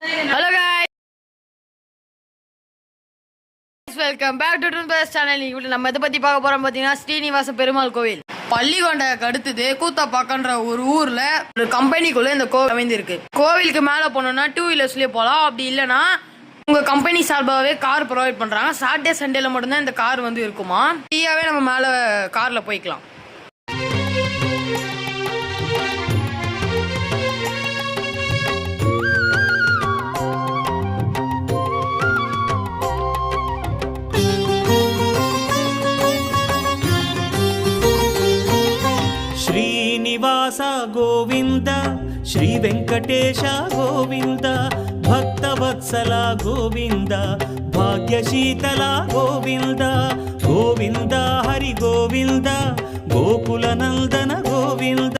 Hello guys, welcome back to டுன்பஸ் channel. இன்னைக்கு நம்ம எதை பத்தி பார்க்க போறோம் பார்த்தீங்கன்னா, ஸ்ரீனிவாச பெருமாள் கோவில். பள்ளிகொண்டைக்கு அடுத்தது கூத்தாப்பாக்கன்ற ஒரு ஊர்ல ஒரு கம்பெனிக்குள்ள இந்த கோவில் அமைந்திருக்கு. கோவிலுக்கு மேல போனோம்னா 2 வீலர்ஸ்லயே போகலாம். அப்படி இல்லைன்னா உங்க கம்பெனி சார்பாகவே கார் ப்ரொவைட் பண்றாங்க. சாட்டர்டே சண்டேல மட்டும்தான் இந்த கார் வந்து இருக்குமா. ஃப்ரீயாவே நம்ம மேல கார்ல போய்க்கலாம். శ్రీనివాస గోవింద శ్రీ వెంకటేశ గోవింద భక్తవత్సల గోవింద భాగ్యశీతల గోవింద గోవింద హరి గోవింద గోకుల నందన గోవింద.